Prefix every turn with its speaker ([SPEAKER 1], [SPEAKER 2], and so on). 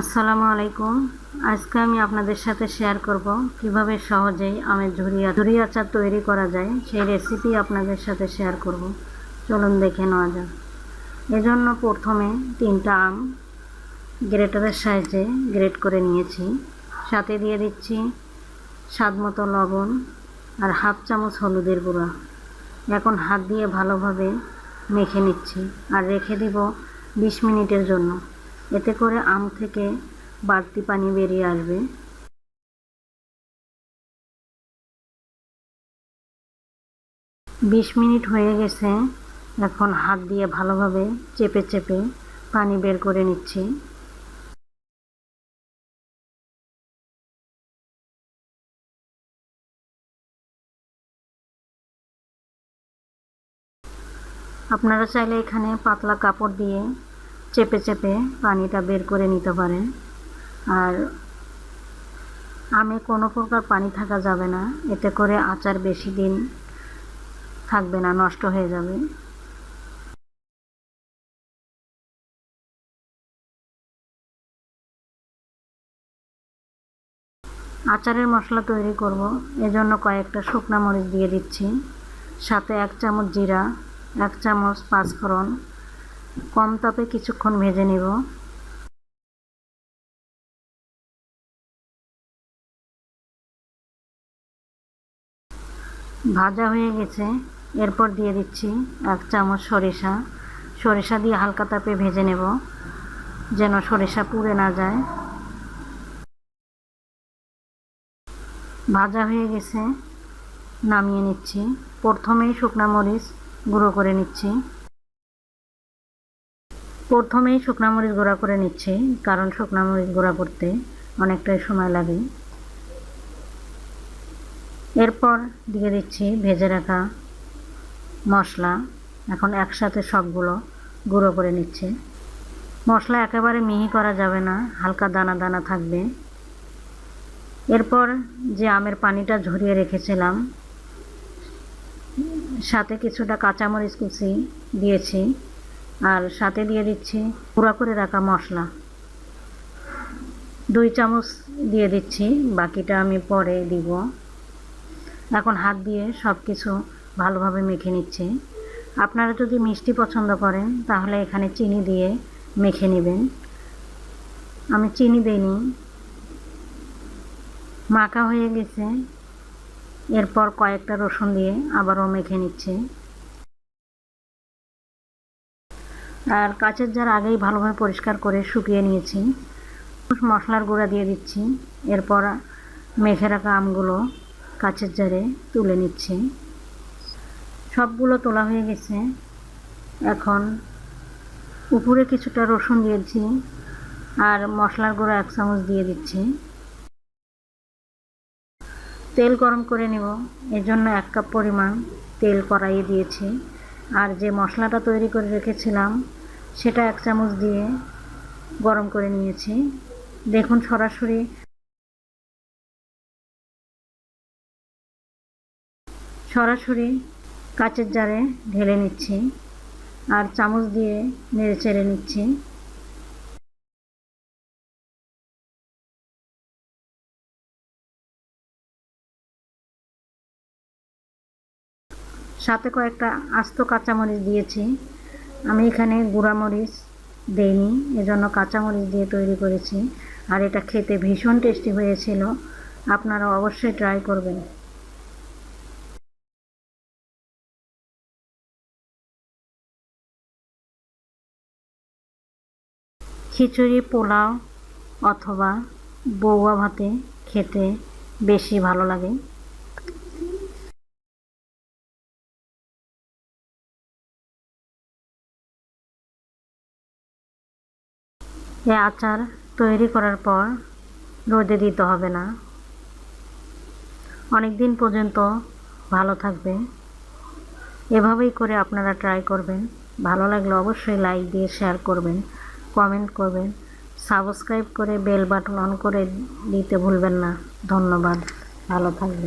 [SPEAKER 1] আসসালামু আলাইকুম। আজকে আমি আপনাদের সাথে শেয়ার করব কিভাবে সহজেই আমের ঝুরি আচার তৈরি করা যায়, সেই রেসিপি আপনাদের সাথে শেয়ার করব। চলুন দেখে নেওয়া যাক। এজন্য প্রথমে 3টা আম গ্রেটারের সাহায্যে গ্রেট করে নিয়েছি। সাথে দিয়ে দিচ্ছি স্বাদমতো লবণ আর হাফ চামচ হলুদের গুঁড়া। এখন হাত দিয়ে ভালোভাবে মেখে নিচ্ছি আর রেখে দিব 20 মিনিটের জন্য। এতে করে আম থেকে বাড়তি পানি বেরিয়ে আসবে। 20 মিনিট হয়ে গেছে। এখন হাত দিয়ে ভালোভাবে চেপে চেপে পানি বের করে নিচ্ছি। আপনারা চাইলে এখানে পাতলা কাপড় দিয়ে চেপে চেপে পানিটা বের করে নিতে পারেন। আর আমে কোনো প্রকার পানি থাকা যাবে না, এতে করে আচার বেশি দিন থাকবে না, নষ্ট হয়ে যাবে। আচারের মশলা তৈরি করব, এজন্য কয়েকটা শুকনা মরিচ দিয়ে দিচ্ছি। সাথে 1 চামচ জিরা, 1 চামচ পাঁচফোড়ন কম তাপে কিছুক্ষণ ভেজে নেব। ভাজা হয়ে গেছে। এরপর দিয়ে দিচ্ছি 1 চামচ সরিষা দিয়ে হালকা তাপে ভেজে নেব, যেন সরিষা পুড়ে না যায়। ভাজা হয়ে গেছে, নামিয়ে নিচ্ছি। প্রথমেই শুকনা মরিচ গুঁড়ো করে নিচ্ছি। কারণ শুকনা মরিচ গুঁড়া করতে অনেকটাই সময় লাগে। এরপর দিয়ে দিচ্ছি ভেজে রাখা মশলা। এখন একসাথে সবগুলো গুঁড়ো করে নিচ্ছি। মশলা একেবারে মিহি করা যাবে না, হালকা দানা দানা থাকবে। এরপর যে আমের পানিটা ঝরিয়ে রেখেছিলাম, সাথে কিছুটা কাঁচামরিচ কুচি দিয়েছি আর সাথে দিয়ে দিচ্ছি গুঁড়া করে রাখা মশলা। 2 চামচ দিয়ে দিচ্ছি, বাকিটা আমি পরে দিব। এখন হাত দিয়ে সব কিছু ভালোভাবে মেখে নিচ্ছি। আপনারা যদি মিষ্টি পছন্দ করেন তাহলে এখানে চিনি দিয়ে মেখে নেবেন। আমি চিনি দিইনি। মাখা হয়ে গেছে। এরপর কয়েকটা রসুন দিয়ে আবারও মেখে নিচ্ছি। আর কাঁচের জার আগেই ভালোভাবে পরিষ্কার করে শুকিয়ে নিয়েছি। মশলার গুঁড়া দিয়ে দিচ্ছি। এরপর মেখে রাখা আমগুলো কাঁচের জারে তুলে নিচ্ছি। সবগুলো তোলা হয়ে গেছে। এখন উপরে কিছুটা রসুন দিয়েছি আর মশলার গুঁড়া 1 চামচ দিয়ে দিচ্ছি। তেল গরম করে নেব, এজন্য 1 কাপ পরিমাণ তেল কড়াইয়ে দিয়েছি। আর যে মশলাটা তৈরি করে রেখেছিলাম সেটা 1 চামচ দিয়ে গরম করে নিয়েছি। দেখুন সরাসরি কাঁচের জারে ঢেলে নিচ্ছি আর চামচ দিয়ে নেড়ে চেড়ে নিচ্ছি। সাথে কয়েকটা আস্ত কাঁচামরিচ দিয়েছি। আমি এখানে গুঁড়া মরিচ দেইনি, এজন্য কাঁচামরিচ দিয়ে তৈরি করেছি। আর এটা খেতে ভীষণ টেস্টি হয়েছিল, আপনারা অবশ্যই ট্রাই করবেন। খিচুড়ি, পোলাও অথবা বউয়া ভাতে খেতে বেশি ভালো লাগে। এই আচার তৈরি করার পর রোদে দিতে হবে না, অনেক দিন পর্যন্ত ভালো থাকবে। এভাবেই করে আপনারা ট্রাই করবেন। ভালো লাগলে অবশ্যই লাইক দিয়ে শেয়ার করবেন, কমেন্ট করবেন, সাবস্ক্রাইব করে বেল বাটন অন করে দিতে ভুলবেন না। ধন্যবাদ, ভালো থাকবেন।